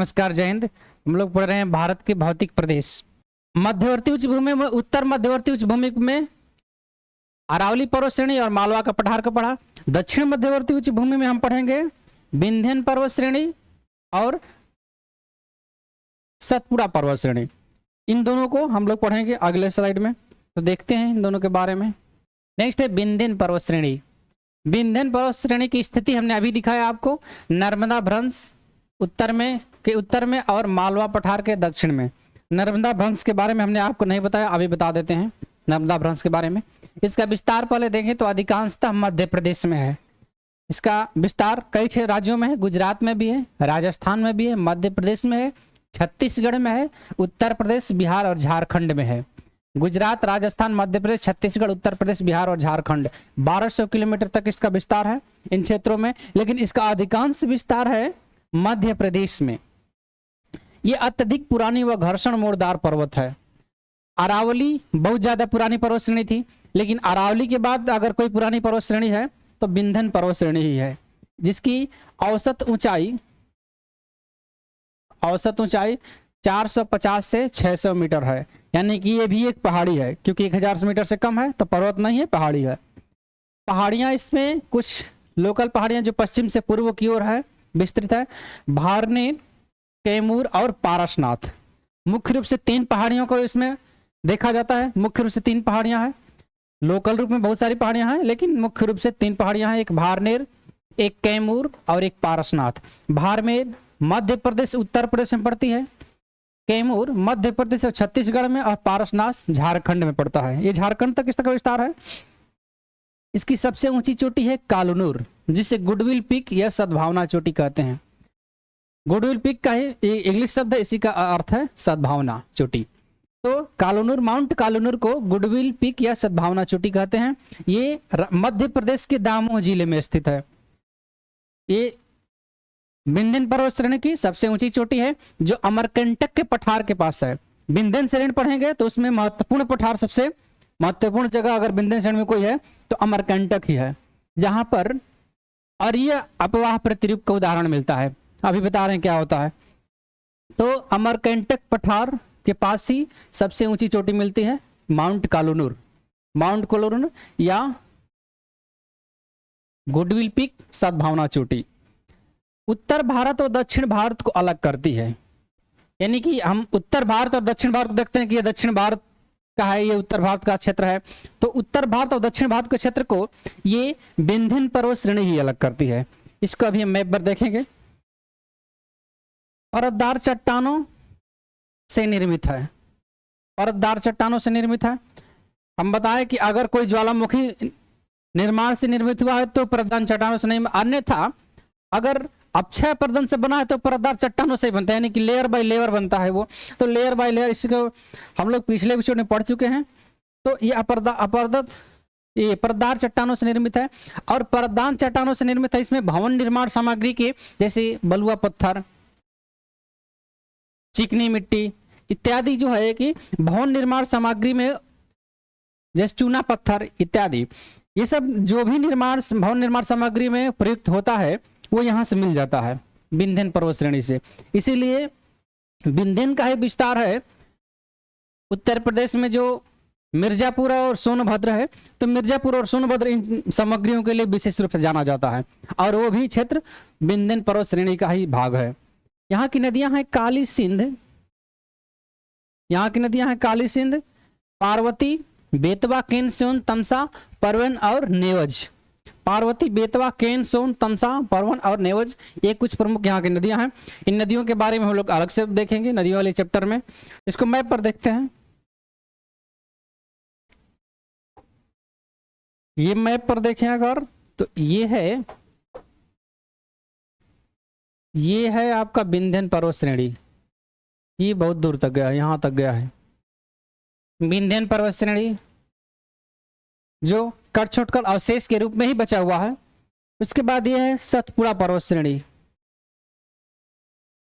नमस्कार, जय हिंद। हम लोग पढ़ रहे हैं भारत के भौतिक प्रदेश। मध्यवर्ती उच्च भूमि में, उत्तर मध्यवर्ती उच्च भूमि में अरावली पर्वत श्रेणी और मालवा का पठार को पढ़ा। दक्षिण मध्यवर्ती उच्च भूमि में हम पढ़ेंगे विंध्यन पर्वत श्रेणी और सतपुड़ा पर्वत श्रेणी। इन दोनों को हम लोग पढ़ेंगे अगले स्लाइड में, तो देखते हैं इन दोनों के बारे में। नेक्स्ट है विंध्यन पर्वत श्रेणी। विंध्यन पर्वत श्रेणी की स्थिति हमने अभी दिखाया आपको, नर्मदा भ्रंश उत्तर में और मालवा पठार के दक्षिण में। नर्मदा भ्रंश के बारे में हमने आपको नहीं बताया, अभी बता देते हैं नर्मदा भ्रंश के बारे में। इसका विस्तार पहले देखें तो अधिकांशतः मध्य प्रदेश में है। इसका विस्तार कई 6 राज्यों में है, गुजरात में भी है, राजस्थान में भी है, मध्य प्रदेश में है, छत्तीसगढ़ में है, उत्तर प्रदेश, बिहार और झारखंड में है। गुजरात, राजस्थान, मध्य प्रदेश, छत्तीसगढ़, उत्तर प्रदेश, बिहार और झारखंड 1200 किलोमीटर तक इसका विस्तार है इन क्षेत्रों में। लेकिन इसका अधिकांश विस्तार है मध्य प्रदेश में। ये अत्यधिक पुरानी व घर्षण मोड़दार पर्वत है। अरावली बहुत ज्यादा पुरानी पर्वत श्रेणी थी, लेकिन अरावली के बाद अगर कोई पुरानी पर्वत श्रेणी है तो विंध्यन पर्वत श्रेणी ही है, जिसकी औसत ऊंचाई 450 से 600 मीटर है। यानी कि ये भी एक पहाड़ी है, क्योंकि 1000 मीटर से कम है तो पर्वत नहीं है, पहाड़ी है। पहाड़ियां इसमें कुछ लोकल पहाड़ियां जो पश्चिम से पूर्व की ओर है विस्तृत है, भारनेर, कैमूर और पारसनाथ। मुख्य रूप से 3 पहाड़ियों को इसमें देखा जाता है। मुख्य रूप से 3 पहाड़ियां हैं, लोकल रूप में बहुत सारी पहाड़ियां हैं, लेकिन मुख्य रूप से 3 पहाड़ियां हैं, एक भारनेर, एक कैमूर और एक पारसनाथ। भारनेर मध्य प्रदेश उत्तर प्रदेश में पड़ती है, कैमूर मध्य प्रदेश और छत्तीसगढ़ में, और पारसनाथ झारखंड में पड़ता है। ये झारखंड तक इसका विस्तार है। इसकी सबसे ऊंची चोटी है कालूनूर, जिसे गुडविल पीक या सद्भावना चोटी कहते हैं। गुडविल पीक का ही इंग्लिश शब्द है, इसी का अर्थ है सद्भावना चोटी। तो कालूनूर, माउंट कालूनूर को गुडविल पीक या सद्भावना चोटी कहते हैं। ये मध्य प्रदेश के दामोह जिले में स्थित है। ये विंध्यन पर्वत श्रेणी की सबसे ऊंची चोटी है, जो अमरकंटक के पठार के पास है। विंध्यन श्रेणी पढ़ेंगे तो उसमें महत्वपूर्ण पठार, सबसे महत्वपूर्ण जगह अगर विंध्यन श्रेणी में कोई है तो अमरकंटक ही है, जहां पर अरीय अपवाह प्रतिरूप का उदाहरण मिलता है। अभी बता रहे हैं क्या होता है। तो अमरकंटक पठार के पास ही सबसे ऊंची चोटी मिलती है, माउंट कालूनूर या गुडविल पीक सद्भावना चोटी। उत्तर भारत और दक्षिण भारत को अलग करती है। यानी कि हम उत्तर भारत और दक्षिण भारत को देखते हैं कि ये दक्षिण भारत का है, ये उत्तर भारत का क्षेत्र है। तो उत्तर भारत और दक्षिण भारत के क्षेत्र को ये विंध्यन पर्वत श्रेणी ही अलग करती है। इसको अभी हम मैप पर देखेंगे। परतदार चट्टानों से निर्मित है, परतदार चट्टानों से निर्मित है। हम बताएं कि अगर कोई ज्वालामुखी निर्माण से निर्मित हुआ है तो परतदार चट्टानों से नहीं, अन्यथा अगर अक्षय पर्दन से बना है तो परतदार चट्टानों से ही बनता है, यानी कि लेयर बाय लेयर बनता है वो। तो लेयर बाय लेयर इसको हम लोग पिछले एपिसोड में पढ़ चुके हैं। तो ये ये परतदार चट्टानों से निर्मित है। और परतदार चट्टानों से निर्मित है, इसमें भवन निर्माण सामग्री के जैसे बलुआ पत्थर, चिकनी मिट्टी इत्यादि जो है कि भवन निर्माण सामग्री में जैसे चूना पत्थर इत्यादि, ये सब जो भी भवन निर्माण सामग्री में प्रयुक्त होता है वो यहाँ से मिल जाता है विंध्यन पर्वत श्रेणी से। इसीलिए विंध्यन का ही विस्तार है। उत्तर प्रदेश में जो मिर्जापुर और सोनभद्र है, तो मिर्जापुर और सोनभद्र इन सामग्रियों के लिए विशेष रूप से जाना जाता है, और वो भी क्षेत्र विंध्यन पर्वत श्रेणी का ही भाग है। यहाँ की नदियां हैं काली सिंध, पार्वती, बेतवा, केन, सोन, तमसा, परवन और नेवज। पार्वती, बेतवा, केन, सोन, तमसा, परवन और नेवज, ये कुछ प्रमुख यहाँ की नदियां हैं। इन नदियों के बारे में हम लोग अलग से देखेंगे नदियों वाले चैप्टर में। इसको मैप पर देखते हैं। ये मैप पर देखें अगर, तो ये है आपका विंध्यन पर्वत श्रेणी। ये बहुत दूर तक गया है, यहाँ तक गया है विंध्यन पर्वत श्रेणी, जो कट छोट कर अवशेष के रूप में ही बचा हुआ है। उसके बाद ये है सतपुड़ा पर्वत श्रेणी।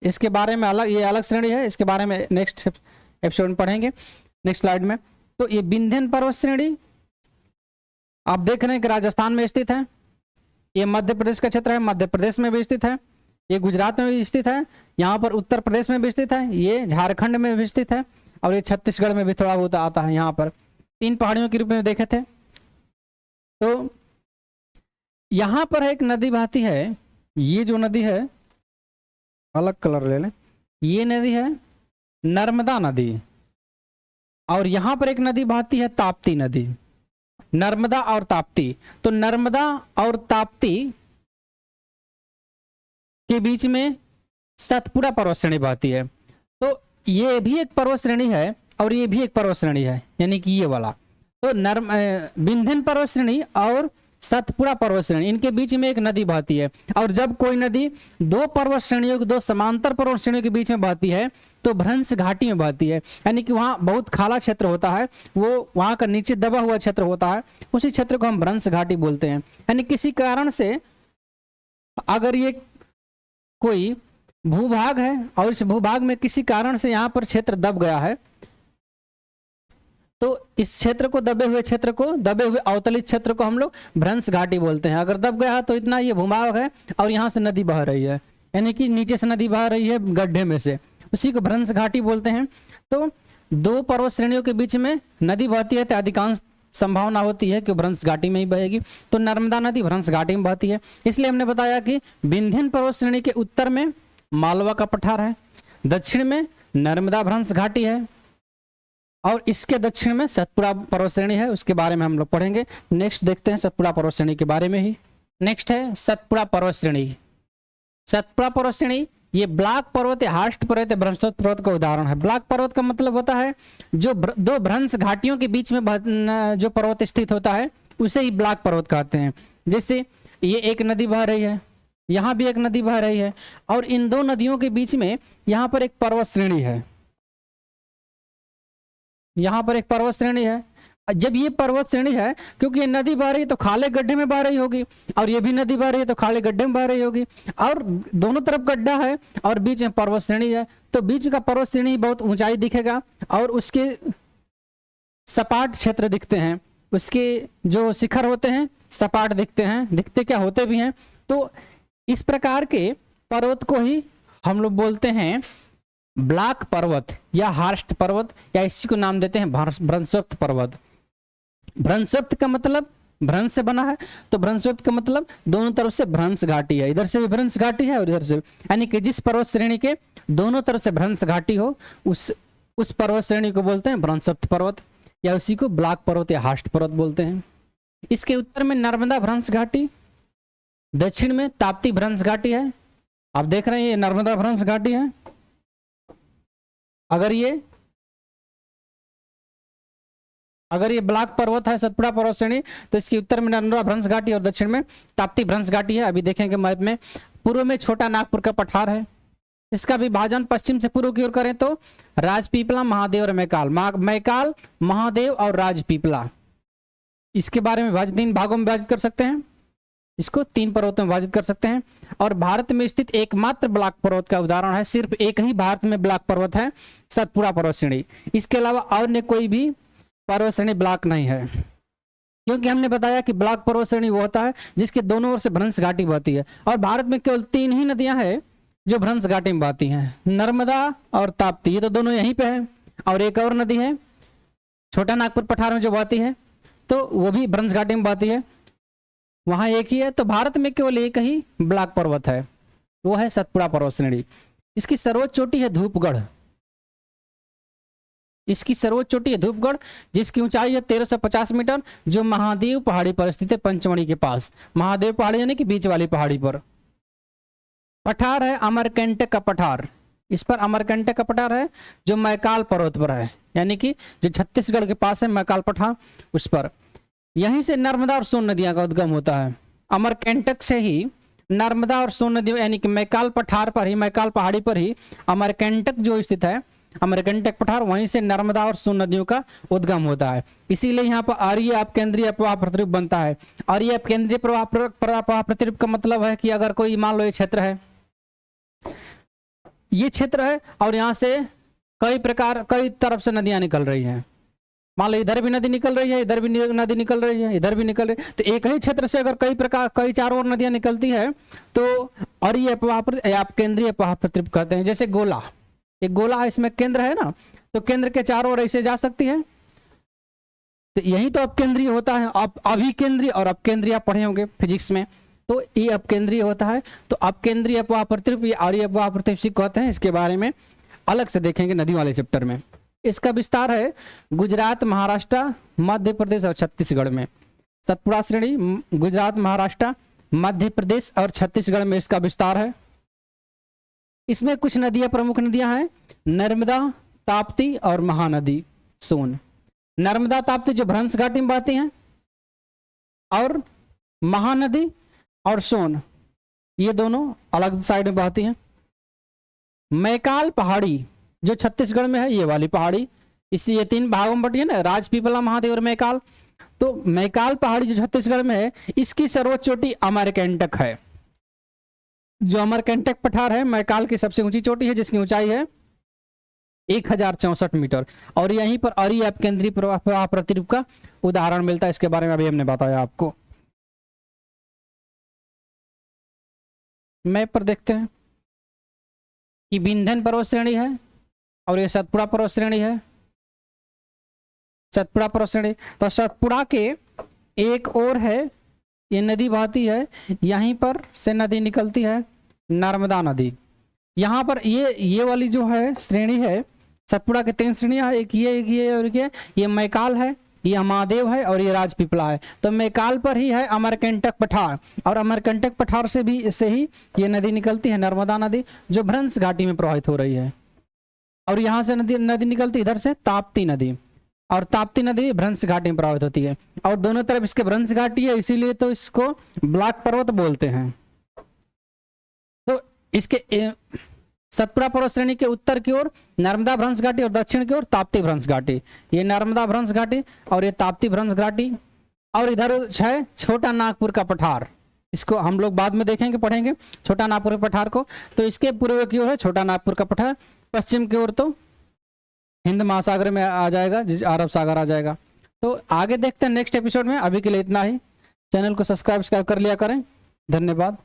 इसके बारे में ये अलग श्रेणी है, इसके बारे में नेक्स्ट एपिसोड में पढ़ेंगे, नेक्स्ट स्लाइड में। तो ये विंध्यन पर्वत श्रेणी आप देख रहे हैं कि राजस्थान में स्थित है। ये मध्य प्रदेश का क्षेत्र है, मध्य प्रदेश में भी स्थित है। ये गुजरात में भी स्थित है, यहाँ पर उत्तर प्रदेश में भी स्थित है, ये झारखंड में भी स्थित है, और ये छत्तीसगढ़ में भी थोड़ा बहुत आता है। यहाँ पर 3 पहाड़ियों के रूप में देखे थे। तो यहाँ पर एक नदी बहती है, ये जो नदी है, अलग कलर ले लें, ये नदी है नर्मदा नदी, और यहाँ पर एक नदी बहती है ताप्ती नदी, नर्मदा और ताप्ती। तो नर्मदा और ताप्ती के बीच में सतपुड़ा पर्वत श्रेणी बहती है। तो ये भी एक पर्वत श्रेणी है और ये भी एक पर्वत श्रेणी है, यानी कि ये वाला। तो विंध्यन पर्वत श्रेणी और सतपुड़ा पर्वत श्रेणी, इनके बीच में एक नदी बहती है। और जब कोई नदी 2 पर्वत श्रेणियों के 2 समांतर पर्वत श्रेणियों के बीच में बहती है तो भ्रंश घाटी में बहती है, यानी कि वहाँ बहुत खाला क्षेत्र होता है, वो वहाँ का नीचे दबा हुआ क्षेत्र होता है, उसी क्षेत्र को हम भ्रंश घाटी बोलते हैं। यानी किसी कारण से अगर ये कोई भूभाग है और इस भूभाग में किसी कारण से यहाँ पर क्षेत्र दब गया है, तो इस क्षेत्र को दबे हुए अवतलित क्षेत्र को हम लोग भ्रंश घाटी बोलते हैं। अगर दब गया है तो इतना ये भूभाग है और यहाँ से नदी बह रही है, यानी कि नीचे से नदी बह रही है गड्ढे में से, उसी को भ्रंश घाटी बोलते हैं। तो 2 पर्वत श्रेणियों के बीच में नदी बहती है तो अधिकांश संभावना होती है कि भ्रंश घाटी में ही बहेगी। तो नर्मदा नदी भ्रंश घाटी में बहती है। इसलिए हमने बताया कि विंध्यन पर्वत श्रेणी के उत्तर में मालवा का पठार है, दक्षिण में नर्मदा भ्रंश घाटी है, और इसके दक्षिण में सतपुड़ा पर्वत श्रेणी है। उसके बारे में हम लोग पढ़ेंगे। नेक्स्ट देखते हैं सतपुड़ा पर्वत श्रेणी के बारे में ही। नेक्स्ट है सतपुड़ा पर्वत श्रेणी। सतपुड़ा पर्वत श्रेणी ये ब्लॉक पर्वत या हार्स्ट पर्वत या भ्रंशोत्त पर्वत का उदाहरण है। ब्लॉक पर्वत का मतलब होता है जो 2 भ्रंश घाटियों के बीच में जो पर्वत स्थित होता है उसे ही ब्लॉक पर्वत कहते हैं। जैसे ये एक नदी बह रही है, यहाँ भी एक नदी बह रही है, और इन 2 नदियों के बीच में यहाँ पर एक पर्वत श्रेणी है, यहाँ पर एक पर्वत श्रेणी है। जब ये पर्वत श्रेणी है, क्योंकि ये नदी बह रही है तो खाले गड्ढे में बह रही होगी, और ये भी नदी बह रही है तो खाले गड्ढे में बह रही होगी, और दोनों तरफ गड्ढा है और बीच में पर्वत श्रेणी है। तो बीच का पर्वत श्रेणी बहुत ऊंचाई दिखेगा और उसके सपाट क्षेत्र दिखते हैं, उसके जो शिखर होते हैं सपाट दिखते हैं, दिखते क्या होते भी हैं। तो इस प्रकार के पर्वत को ही हम लोग बोलते हैं ब्लॉक पर्वत या हार्स्ट पर्वत, या इसी को नाम देते हैं भ्रंशोक्त पर्वत। भ्रंशोक्त का मतलब भ्रंश से बना है, तो भ्रंशोक्त का मतलब दोनों तरफ से भ्रंश घाटी है, इधर से भी भ्रंश घाटी है और इधर से, यानी कि जिस पर्वत श्रेणी के दोनों तरफ से भ्रंश घाटी हो उस पर्वत श्रेणी को बोलते हैं भ्रंशोक्त पर्वत, या उसी को ब्लॉक पर्वत या हार्स्ट पर्वत बोलते हैं। इसके उत्तर में नर्मदा भ्रंश घाटी, दक्षिण में ताप्ती भ्रंश घाटी है। आप देख रहे हैं ये नर्मदा भ्रंश घाटी है। अगर ये ब्लॉक पर्वत है सतपुड़ा पर्वत श्रेणी, तो इसके उत्तर में नर्मदा भ्रंश घाटी और दक्षिण में ताप्ती भ्रंश घाटी है। अभी देखेंगे मैप में, पूर्व में छोटा नागपुर का पठार है। इसका विभाजन पश्चिम से पूर्व की ओर करें तो राजपीपला, महादेव और मैकाल, महादेव और राजपीपला, इसके बारे में 3 भागों में विभाजित कर सकते हैं, इसको 3 पर्वतों में विभाजित कर सकते हैं। और भारत में स्थित एकमात्र ब्लॉक पर्वत का उदाहरण है, सिर्फ एक ही भारत में ब्लॉक पर्वत है, सतपुड़ा पर्वत श्रेणी। इसके अलावा और ने कोई भी पर्वत श्रेणी ब्लॉक नहीं है, क्योंकि हमने बताया कि ब्लॉक पर्वत श्रेणी वो होता है जिसके दोनों ओर से भ्रंश घाटी बहती है। और भारत में केवल 3 ही नदियां हैं जो भ्रंश घाटी में बहती हैं, नर्मदा और ताप्ती, ये तो दोनों यहीं पे है, और एक और नदी है छोटा नागपुर पठार में जो बहती है, तो वो भी भ्रंश घाटी में बहती है, वहां एक ही है। तो भारत में केवल एक ही ब्लॉक पर्वत है, वो है सतपुड़ा पर्वत श्रेणी। इसकी सर्वोच्च चोटी है धूपगढ़, जिसकी ऊंचाई है 1350 मीटर, जो महादेव पहाड़ी पर स्थित है, पंचमढ़ी के पास। महादेव पहाड़ी यानी कि बीच वाली पहाड़ी पर। पठार है अमरकंटक का पठार, इस पर अमरकंटक का पठार है जो मैकाल पर्वत पर है, यानी कि जो छत्तीसगढ़ के पास है मैकाल पठार, उस पर। यहीं से नर्मदा और सोन नदियां का उद्गम होता है। अमरकंटक से ही नर्मदा और सोन नदियों, यानी कि मैकाल पठार पर ही, मैकाल पहाड़ी पर ही अमरकंटक जो स्थित है, अमरकंटक पठार, वहीं से नर्मदा और सोन नदियों का उद्गम होता है। इसीलिए यहाँ पर आर्य आप केंद्रीय प्रवाह प्रतिरूप बनता है। आर्य आप केंद्रीय प्रवाह प्रतिरूप का मतलब है कि अगर कोई मान लो ये क्षेत्र है, ये क्षेत्र है और यहाँ से कई तरफ से नदियां निकल रही हैं, मान लो इधर भी नदी निकल रही है, इधर भी नदी निकल रही है, इधर भी निकल रही है, तो एक ही क्षेत्र से अगर कई चारों ओर नदियां निकलती है तो और ये आप केंद्रीय अफवाह प्रतिरूप कहते हैं। जैसे गोला, एक गोला है, इसमें केंद्र है ना, तो केंद्र के चारों ओर ऐसे जा सकती है, तो यही तो अपकेंद्रीय होता है। आप अभिकेंद्रीय और अपकेंद्रीय आप पढ़े होंगे फिजिक्स में, तो ये अपकेंद्रीय होता है। तो अपकेंद्रीय अफवाह प्रतिरूप या आड़ी अफवाह प्रतिरूप कहते हैं। इसके बारे में अलग से देखेंगे नदी वाले चैप्टर में। इसका विस्तार है गुजरात, महाराष्ट्र, मध्य प्रदेश और छत्तीसगढ़ में। सतपुड़ा श्रेणी गुजरात, महाराष्ट्र, मध्य प्रदेश और छत्तीसगढ़ में इसका विस्तार है। इसमें कुछ नदियां, प्रमुख नदियां हैं, नर्मदा, ताप्ती और महानदी सोन। नर्मदा ताप्ती जो भ्रंश घाटी में बहती हैं, और महानदी और सोन ये दोनों अलग साइड में बहती हैं। मैकाल पहाड़ी जो छत्तीसगढ़ में है, ये वाली पहाड़ी, इसी ये 3 भागों में बटी है ना, राजपीपला, महादेव और मैकाल। तो मैकाल पहाड़ी जो छत्तीसगढ़ में है, इसकी सर्वोच्च चोटी अमरकंटक है। जो अमरकंटक पठार है मैकाल की सबसे ऊंची चोटी है, जिसकी ऊंचाई है 1064 मीटर। और यहीं पर अरी अपकेंद्रीय प्रवाह प्रतिरूप का उदाहरण मिलता है। इसके बारे में अभी हमने बताया आपको। मैप पर देखते हैं कि विंध्यन पर्वत श्रेणी है और ये सतपुड़ा पर्वत श्रेणी है। सतपुड़ा पर्वत श्रेणी, तो सतपुड़ा के एक और है ये नदी बहती है, यहीं पर से नदी निकलती है नर्मदा नदी। यहाँ पर ये वाली जो है श्रेणी है, सतपुड़ा के 3 श्रेणियां है, एक ये और ये मैकाल है, ये महादेव है और ये राजपीपला है। तो मैकाल पर ही है अमरकंटक पठार, और अमरकंटक पठार से ही ये नदी निकलती है नर्मदा नदी, जो भ्रंश घाटी में प्रवाहित हो रही है। और यहाँ से नदी निकलती इधर से ताप्ती नदी, और ताप्ती नदी भ्रंश घाटी में प्रवाहित होती है। और दोनों तरफ इसके भ्रंश घाटी है, इसीलिए तो इसको ब्लैक पर्वत बोलते हैं। तो इसके सतपुड़ा पर्वत श्रेणी के उत्तर की ओर नर्मदा भ्रंश घाटी और दक्षिण की ओर ताप्ती भ्रंश घाटी। ये नर्मदा भ्रंश घाटी और ये ताप्ती भ्रंश घाटी। और इधर है छोटा नागपुर का पठार, इसको हम लोग बाद में देखेंगे, पढ़ेंगे छोटा नागपुर पठार को। तो इसके पूर्व की ओर है छोटा नागपुर का पठार, पश्चिम की ओर तो हिंद महासागर में आ जाएगा, अरब सागर आ जाएगा। तो आगे देखते हैं नेक्स्ट एपिसोड में। अभी के लिए इतना ही। चैनल को सब्सक्राइब कर लिया करें। धन्यवाद।